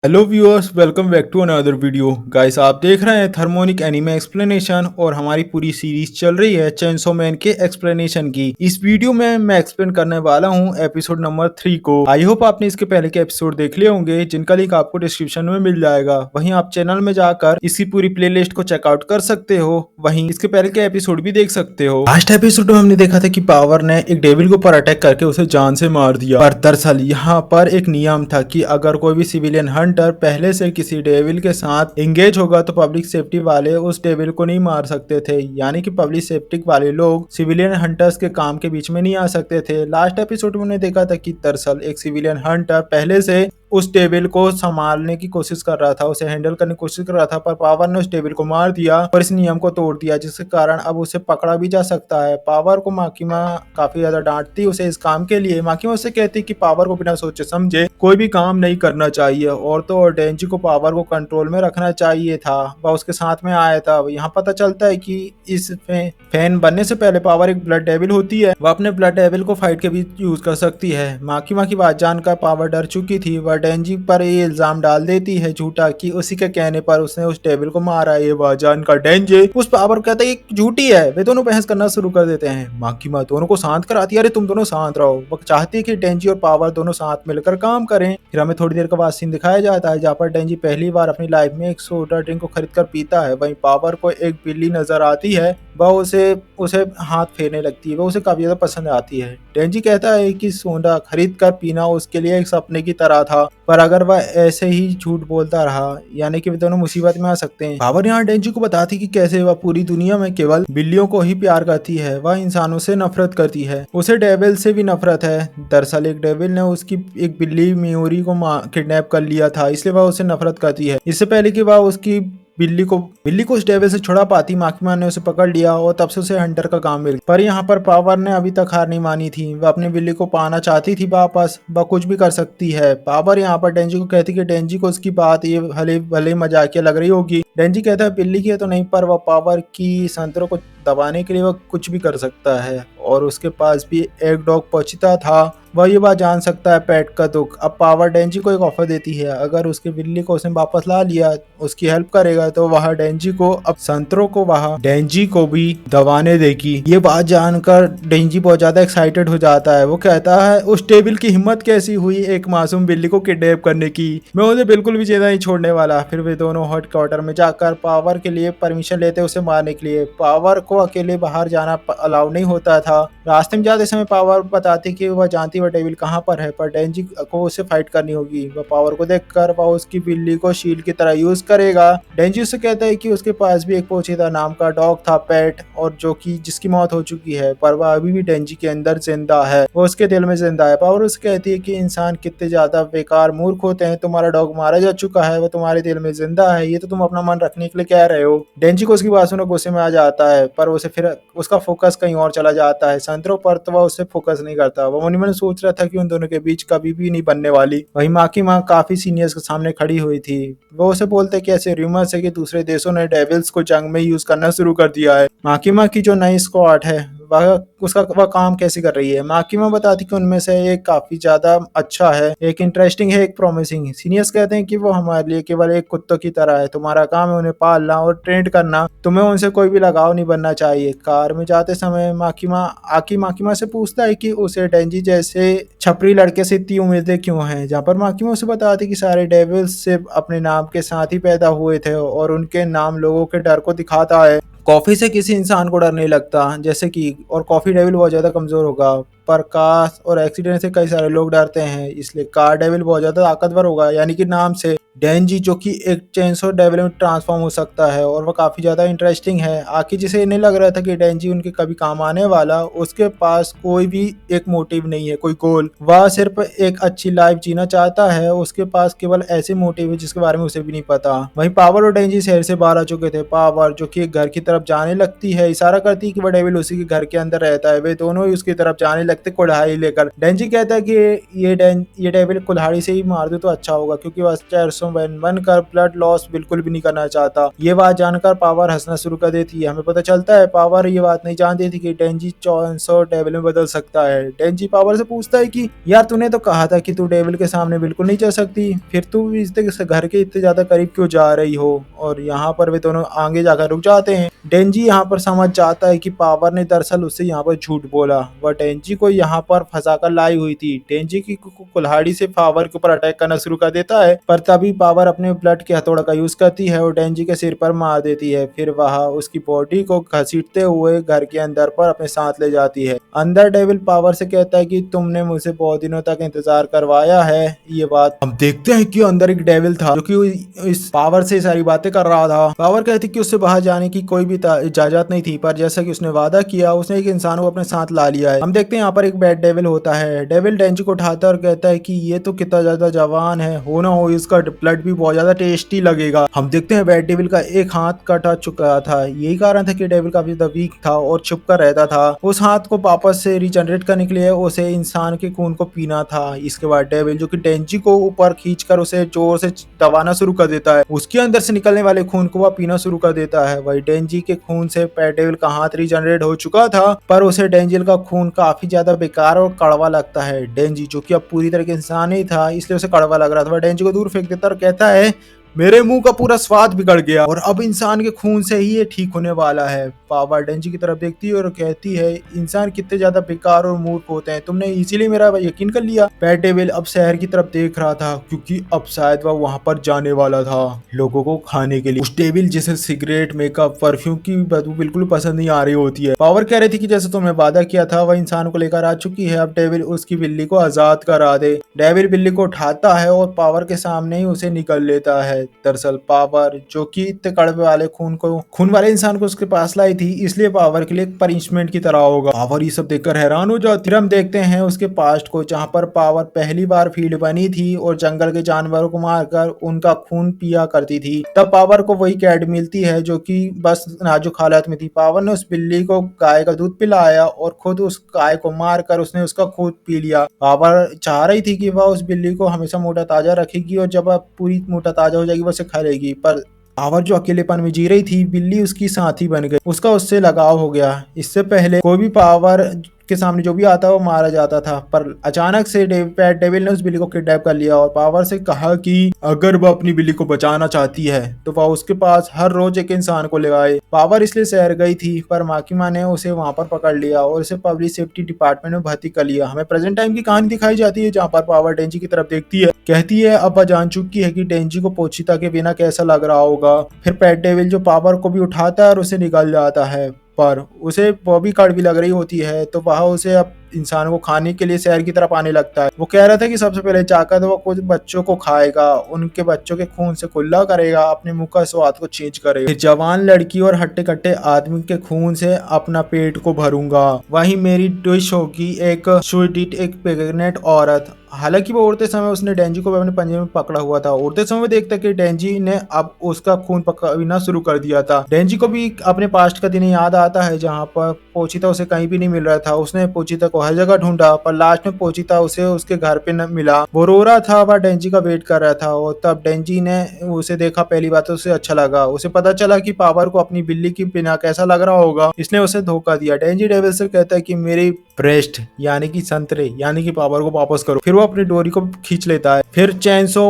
Hello viewers, welcome back to another video. Guys, आप देख रहे हैं थर्मोनिक एनिमे एक्सप्लेनेशन और हमारी पूरी सीरीज चल रही है चेनसो मैन के एक्सप्लेनेशन की। इस वीडियो में मैं एक्सप्लेन करने वाला हूं एपिसोड नंबर 3 को। आई होप आपने इसके पहले के एपिसोड देख लिए होंगे, जिनका लिंक आपको डिस्क्रिप्शन में मिल जाएगा। वहीं आप चैनल में जाकर इसकी पूरी प्लेलिस्ट को चेकआउट कर सकते हो। वहीं इसके पहले के एपिसोड भी देख सकते हो। लास्ट एपिसोड में हमने देखा था कि पावर ने एक डेविल को पर अटैक करके उसे जान से मार दिया। पर दरअसल यहाँ पर एक नियम था कि अगर कोई भी सिविलियन हंटर पहले से किसी डेविल के साथ एंगेज होगा तो पब्लिक सेफ्टी वाले उस डेविल को नहीं मार सकते थे। यानी कि पब्लिक सेफ्टी वाले लोग सिविलियन हंटर्स के काम के बीच में नहीं आ सकते थे। लास्ट एपिसोड में हमने देखा था कि दरअसल एक सिविलियन हंटर पहले से उस टेबल को संभालने की कोशिश कर रहा था, उसे हैंडल करने की कोशिश कर रहा था, पर पावर ने उस टेबल को मार दिया और इस नियम को तोड़ दिया, जिसके कारण अब उसे पकड़ा भी जा सकता है। पावर को माकिमा काफी ज्यादा डांटती उसे इस काम के लिए। माकिमा उससे कहती कि पावर को बिना सोचे समझे कोई भी काम नहीं करना चाहिए और तो और डेंजी को पावर को कंट्रोल में रखना चाहिए था। वह उसके साथ में आया था। यहाँ पता चलता है कि इस फैन बनने से पहले पावर एक ब्लड डेविल होती है, वह अपने ब्लड डेविल को फाइट के भी यूज कर सकती है। माकिमा की बात जानकर पावर डर चुकी थी। वह डेंजी पर ये इल्जाम डाल देती है झूठा कि उसी के कहने पर उसने उस टेबल को मारा है। वह जानकर डेंजी उस पावर कहता है कि झूठी है। वे दोनों बहस करना शुरू कर देते हैं। माकिमा दोनों को शांत कराती है, अरे तुम दोनों शांत रहो। वह चाहती है कि डेंजी और पावर दोनों साथ मिलकर काम करें। फिर हमें थोड़ी देर का बाद सीन दिखाया जाता है जहाँ पर डेंजी पहली बार अपनी लाइफ में एक सोडा ड्रिंक को खरीद कर पीता है। वहीं पावर को एक बिल्ली नजर आती है, वह उसे हाथ फेरने लगती है। वह उसे काफी ज्यादा पसंद आती है। डेंजी कहता है कि सोडा खरीद कर पीना उसके लिए एक सपने की तरह था, पर अगर वह ऐसे ही झूठ बोलता रहा यानी कि वे दोनों मुसीबत में आ सकते हैं। पावर यहाँ डेंजी को बताती कि कैसे वह पूरी दुनिया में केवल बिल्लियों को ही प्यार करती है, वह इंसानों से नफरत करती है। उसे डेविल से भी नफरत है। दरअसल एक डेविल ने उसकी एक बिल्ली मियोरी को किडनैप कर लिया था, इसलिए वह उससे नफरत करती है। इससे पहले कि वह उसकी बिल्ली को उस डेविल से छुड़ा पाती, माकिमा ने उसे पकड़ लिया और तब से उसे हंटर का काम मिल गया। पर यहाँ पर पावर ने अभी तक हार नहीं मानी थी। वह अपनी बिल्ली को पाना चाहती थी वापस, वह कुछ भी कर सकती है। पावर यहाँ पर डेंजी को कहती कि डेंजी को उसकी बात ये भले भले मजाकिया लग रही होगी। डेंजी कहता है बिल्ली की है तो नहीं, पर वह पावर की संतरों को दबाने के लिए वह कुछ भी कर सकता है और उसके पास भी एक डॉग पहुंचता था, वह ये बात जान सकता है पेट का दुख। अब पावर डेंजी को एक ऑफर देती है, अगर उसकी बिल्ली को उसने वापस ला लिया, उसकी हेल्प करेगा तो वह डेंजी को अब संतरों को वह डेंजी को भी दबाने देगी। ये बात जानकर डेंजी बहुत ज्यादा एक्साइटेड हो जाता है। वो कहता है उस टेबल की हिम्मत कैसी हुई एक मासूम बिल्ली को किडनैप करने की, मैं उसे बिल्कुल भी ज्यादा नहीं छोड़ने वाला। फिर वे दोनों हेडक्वार्टर में जाकर पावर के लिए परमिशन लेते उसे मारने के लिए। पावर को अकेले बाहर जाना अलाउ नहीं होता था। रास्ते में जाते समय पावर बताती कि वह जानती वह डेविल कहाँ पर है, पर डेंजी को उसे फाइट करनी होगी। वह पावर को देखकर वह उसकी बिल्ली को शील्ड की तरह यूज करेगा। डेंजी उससे कहता है कि उसके पास भी एक पोचीदा नाम का डॉग था पेट, और जो कि जिसकी मौत हो चुकी है, पर वह अभी भी डेंजी के अंदर जिंदा है, वो उसके दिल में जिंदा है। पावर उससे कहती है कि इंसान कितने ज्यादा बेकार मूर्ख होते हैं, तुम्हारा डॉग मारा जा चुका है, वो तुम्हारे दिल में जिंदा है, ये तो तुम अपना मन रखने के लिए कह रहे हो। डेंजी को उसकी बात सुनकर गुस्से में आ जाता है, पर उसे फिर उसका फोकस कहीं और चला जाता है, संतरों पर, तो वह उससे फोकस नहीं करता। वो मन में सोच रहा था कि उन दोनों के बीच कभी भी नहीं बनने वाली। वहीं माँ की माँ काफी सीनियर्स के सामने खड़ी हुई थी। वो उसे बोलते कि ऐसे रूमर्स है कि दूसरे देशों ने डेविल्स को जंग में यूज करना शुरू कर दिया है। माँ की जो नई स्क्वाड है वह काम कैसे कर रही है। माकिमा बताती कि उनमें से एक काफी ज्यादा अच्छा है, एक इंटरेस्टिंग है, एक प्रॉमिसिंग। सीनियर्स कहते हैं कि वो हमारे लिए केवल एक कुत्तों की तरह है, तुम्हारा काम है उन्हें पालना और ट्रेन करना, तुम्हें उनसे कोई भी लगाव नहीं बनना चाहिए। कार में जाते समय माकिमा से पूछता है कि उसे डेंजी जैसे छपरी लड़के से इतनी उम्मीदें क्यों हैं, जहाँ पर माकिमा उसे बताती कि सारे डेविल्स सिर्फ अपने नाम के साथ ही पैदा हुए थे और उनके नाम लोगों के डर को दिखाता है। कॉफी से किसी इंसान को डर नहीं लगता, जैसे कि, और कॉफी डेविल बहुत ज्यादा कमजोर होगा, पर कार और एक्सीडेंट से कई सारे लोग डरते हैं, इसलिए कार डेविल बहुत ज्यादा ताकतवर होगा, यानी कि नाम से। डेंजी जो कि एक चेनसो डेविल में ट्रांसफॉर्म हो सकता है और वह काफी ज्यादा इंटरेस्टिंग है। आखिर जिसे नहीं लग रहा था कि डेंजी उनके कभी काम आने वाला, उसके पास कोई भी एक मोटिव नहीं है, कोई गोल, वह सिर्फ एक अच्छी लाइफ जीना चाहता है। उसके पास केवल ऐसे मोटिव है जिसके बारे में उसे भी नहीं पता। वहीं पावर और डेंजी शहर से बाहर आ चुके थे। पावर जो कि एक घर की तरफ जाने लगती है, इशारा करती है कि वह डेविल उसी के घर के अंदर रहता है। वे दोनों ही उसकी तरफ जाने लगते कुल्हाड़ी लेकर। डेंजी कहता है कि ये डेविल कुल्हाड़ी से ही मार दे तो अच्छा होगा, क्योंकि वह चेनसो चेंसो मैन बनकर ब्लड लॉस बिल्कुल भी नहीं करना चाहता। ये बात जानकर पावर हंसना शुरू कर देती है। हमें पता चलता है पावर ये बात नहीं जानती थी कि डेंजी चेंसो डेविल में बदल सकता है। डेंजी पावर से पूछता है कि यार तूने तो कहा था कि तू डेविल के सामने बिल्कुल नहीं चल सकती, फिर तू इसके घर के इतने ज्यादा करीब क्यों जा रही हो। और यहाँ पर वे दोनों आगे जाकर रुक जाते हैं। डेंजी यहाँ पर समझ जाता है कि पावर ने दरअसल उससे यहाँ पर झूठ बोला, वह डेंजी को यहाँ पर फंसाकर लाई हुई थी। डेंजी की कुल्हाड़ी से पावर के ऊपर अटैक करना शुरू कर देता है, पर तभी पावर अपने ब्लड के हथौड़ा का यूज करती है और डेंजी के सिर पर मार देती है। फिर वह उसकी बॉडी को घसीटते हुए घर के अंदर पर अपने साथ ले जाती है। अंदर डेविल पावर से कहता है कि तुमने मुझसे बहुत दिनों तक इंतजार करवाया है। ये बात हम देखते हैं कि अंदर एक डेविल था जो कि इस पावर से सारी बातें कर रहा था। पावर कहती कि उससे बाहर जाने की कोई भी इजाजत नहीं थी, पर जैसा कि उसने वादा किया उसने एक इंसान को अपने साथ ला लिया है। हम देखते हैं यहाँ पर एक बैड डेविल होता है। डेविल डेंजी को उठाता है और कहता है कि ये तो कितना ज्यादा जवान है, हो ना हो इसका ब्लड भी बहुत ज्यादा टेस्टी लगेगा। हम देखते हैं बैड डेविल का एक हाथ कटा चुका था। यही कारण था कि डेविल काफी ज्यादा वीक था और छुप कर रहता था। उस हाथ को वापस से रिजनरेट करने के लिए उसे इंसान के खून को पीना था। इसके बाद डेविल जो कि डेंजी को ऊपर खींचकर उसे जोर से दबाना शुरू कर देता है। उसके अंदर से निकलने वाले खून को वह पीना शुरू कर देता है। वही डेंजी के खून से बैड डेविल का हाथ रिजनरेट हो चुका था, पर उसे डेंजिल का खून काफी ज्यादा बेकार और कड़वा लगता है। डेंजी जो कि अब पूरी तरह के इंसान ही था इसलिए उसे कड़वा लग रहा था। वह डेंजी को दूर फेंक देता और कहता है मेरे मुंह का पूरा स्वाद बिगड़ गया और अब इंसान के खून से ही ये ठीक होने वाला है। पावर डेंजी की तरफ देखती है और कहती है इंसान कितने ज्यादा बेकार और मूर्ख होते हैं, तुमने इसीलिए मेरा यकीन कर लिया। बैड डेविल अब शहर की तरफ देख रहा था क्योंकि अब शायद वह वहां पर जाने वाला था लोगों को खाने के लिए। उस डेविल जिसे सिगरेट मेकअप परफ्यूम की बदबू बिल्कुल पसंद नहीं आ रही होती है। पावर कह रही थी कि जैसे तुमने वादा किया था वह इंसान को लेकर आ चुकी है, अब डेविल उसकी बिल्ली को आजाद करा दे। डेविल बिल्ली को उठाता है और पावर के सामने ही उसे निकल लेता है। दरअसल पावर जो कि इतने कड़वे वाले खून वाले इंसान को उसके पास लाई थी, इसलिए पावर के लिए एक पनिशमेंट की तरह होगा। पावर ये सब देखकर हैरान हो जाती। फिर हम देखते हैं उसके पास्ट को जहां पर पावर पहली बार फील्ड बनी थी और जंगल के जानवरों को मारकर उनका खून पिया करती थी। तब पावर को वही कैट मिलती है जो कि बस नाजुक हालत में थी। पावर ने उस बिल्ली को गाय का दूध पिलाया और खुद उस गाय को मारकर उसने उसका खून पी लिया। पावर चाह रही थी कि वह उस बिल्ली को हमेशा मोटा ताजा रखेगी और जब वह पूरी मोटा ताजा हो जाएगी वह उसे खा लेगी, पर पावर जो अकेलेपन में जी रही थी बिल्ली उसकी साथी बन गई। उसका उससे लगाव हो गया। इससे पहले कोई भी पावर के सामने जो भी आता वो मारा जाता था, पर अचानक से पैट डेविल ने उस बिल्ली को किडनैप कर लिया और पावर से कहा कि अगर वह अपनी बिल्ली को बचाना चाहती है तो वह उसके पास हर रोज एक इंसान को ले आए। पावर इसलिए शहर गई थी, पर माकिमा ने उसे वहां पर पकड़ लिया और उसे पब्लिक सेफ्टी डिपार्टमेंट में भर्ती कर लिया। हमें प्रेजेंट टाइम की कहानी दिखाई जाती है जहाँ पर पावर डेंजी की तरफ देखती है, कहती है अब वह जान चुकी है कि डेंजी को पोचिता के बिना कैसा लग रहा होगा। फिर पैट डेविल जो पावर को भी उठाता है और उसे निकल जाता है, पर उसे वो भी कड़वी लग रही होती है तो वह उसे अब इंसानों को खाने के लिए शहर की तरफ आने लगता है। वो कह रहा था कि सबसे पहले जाकर तो वो कुछ बच्चों को खाएगा, उनके बच्चों के खून से कुल्ला करेगा, अपने मुंह का स्वाद को चेंज करेगा, फिर जवान लड़की और हट्टे कट्टे आदमी के खून से अपना पेट को भरूंगा। वही मेरी डिश होगी एक स्वीट एक प्रेग्नेंट औरत। हालांकि वो उड़ते समय उसने डेंजी को अपने पंजे में पकड़ा हुआ था। उड़ते समय देखता कि डेंजी ने अब उसका खून पीना शुरू कर दिया था। डेंजी को भी अपने पास्ट का दिन याद आता है जहाँ पर पोचिता उसे कहीं भी नहीं मिल रहा था। उसने पोचिता को हर जगह ढूंढा, पर लास्ट में पोचिता उसे उसके घर पे न मिला। वो रो रहा था, वह डेंजी का वेट कर रहा था और तब डेंजी ने उसे देखा। पहली बात तो उसे अच्छा लगा। उसे पता चला कि पावर को अपनी बिल्ली की बिना कैसा लग रहा होगा, इसने उसे धोखा दिया। डेंजी डेविल से कहता है कि मेरी ब्रेस्ट यानी कि संतरे यानी कि पावर को वापस करो। फिर वो अपनी डोरी को खींच लेता है। फिर चैनसो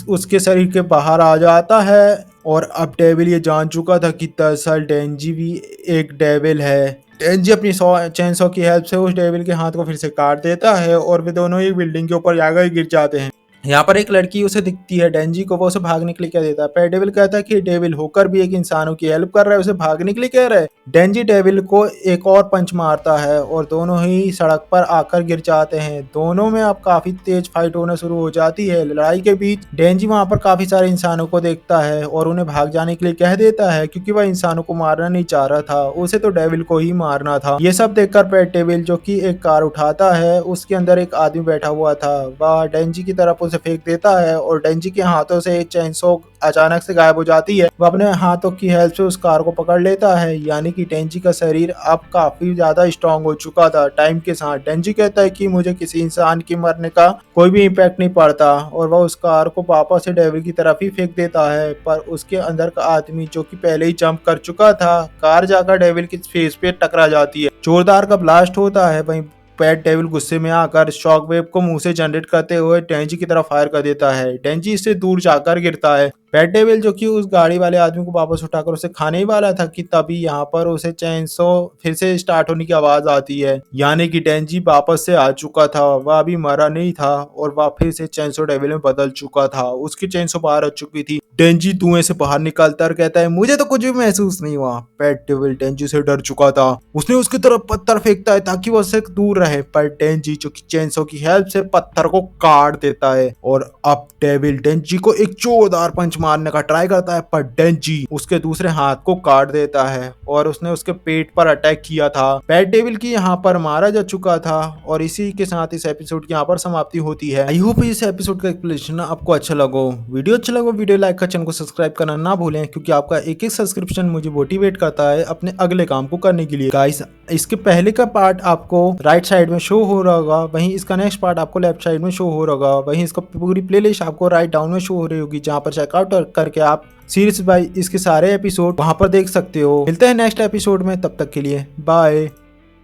उसके शरीर के बाहर आ जाता है और अब डेविल ये जान चुका था कि दरअसल डेंजी भी एक डेविल है। डेंजी अपनी चैनसो की हेल्प से उस डेविल के हाथ को फिर से काट देता है और वे दोनों एक बिल्डिंग के ऊपर जाकर गिर जाते हैं। यहाँ पर एक लड़की उसे दिखती है डेंजी को, वो उसे भागने के लिए कह देता है। पर डेविल कहता है कि डेविल होकर भी एक इंसानों की हेल्प कर रहा है, उसे भागने के लिए कह रहा है। डेंजी डेविल को एक और पंच मारता है और दोनों ही सड़क पर आकर गिर जाते हैं। दोनों में अब काफी तेज फाइट होना शुरू हो जाती है। लड़ाई के बीच डेंजी वहां पर काफी सारे इंसानों को देखता है और उन्हें भाग जाने के लिए कह देता है क्योंकि वह इंसानों को मारना नहीं चाह रहा था, उसे तो डेविल को ही मारना था। ये सब देखकर पैट डेविल जो कि एक कार उठाता है, उसके अंदर एक आदमी बैठा हुआ था। वह डेंजी की तरफ से फेंक देता है और डेंजी के हाथों से चेनसो अचानक से गायब हो जाती है। वो अपने हाथों की हेल्प से उस कार को पकड़ लेता है, यानी कि डेंजी का शरीर अब काफी ज्यादा स्ट्रांग हो चुका था टाइम के साथ। डेंजी कहता है कि मुझे किसी इंसान की मरने का कोई भी इम्पैक्ट नहीं पड़ता और वह उस कार को वापस से डेविल की तरफ ही फेंक देता है, पर उसके अंदर का आदमी जो कि पहले ही जंप कर चुका था, कार जाकर डेविल के फेस पे टकरा जाती है। जोरदार का ब्लास्ट होता है। वहीं पैट डेविल गुस्से में आकर शॉक वेव को मुंह से जनरेट करते हुए डेंजी की तरफ फायर कर देता है। डेंजी इससे दूर जाकर गिरता है। पैट डेविल जो कि उस गाड़ी वाले आदमी को वापस उठाकर उसे खाने ही वाला था कि तभी यहाँ पर उसे चेनसो फिर से स्टार्ट होने की आवाज आती है, यानी कि डेंजी वापस से आ चुका था। वह अभी मरा नहीं था और वह फिर से चेनसो डेविल में बदल चुका था। उसकी चेनसो बाहर आ चुकी थी। डेंजी धुएं से बाहर निकलता और कहता है मुझे तो कुछ भी महसूस नहीं हुआ। पैट डेविल डेंजी से डर चुका था। उसने उसकी तरफ पत्थर फेंकता है ताकि वो उससे दूर रहे, पर डेंजी जो कि चेनसो की हेल्प से पत्थर को काट देता है और अब डेविल डेंजी को एक जोरदार पंच मारने का ट्राई करता है, पर डेंजी उसके दूसरे हाथ को काट देता है और उसने उसके पेट पर अटैक किया था। पैट डेविल की यहाँ पर मारा जा चुका था और इसी के साथ इस एपिसोड की यहाँ पर समाप्ति होती है। आई होप इस एपिसोड का एक्सप्लेनेशन आपको अच्छा लगा। वीडियो अच्छा लगा वीडियो लाइक कर, चैनल को सब्सक्राइब करना ना भूलें, क्योंकि आपका एक एक सब्सक्रिप्शन मुझे मोटिवेट करता है अपने अगले काम को करने के लिए। गाइस, इसके पहले का पार्ट आपको राइट साइड में शो हो रहा होगा, वहीं इसका नेक्स्ट पार्ट आपको लेफ्ट साइड में शो हो रहा होगा, वहीं इसका पूरी प्लेलिस्ट आपको राइट डाउन में शो हो रही होगी, जहां पर चेकआउट करके आप सीरीज बाय इसके सारे एपिसोड वहां पर देख सकते हो। मिलते हैं नेक्स्ट एपिसोड में, तब तक के लिए बाय।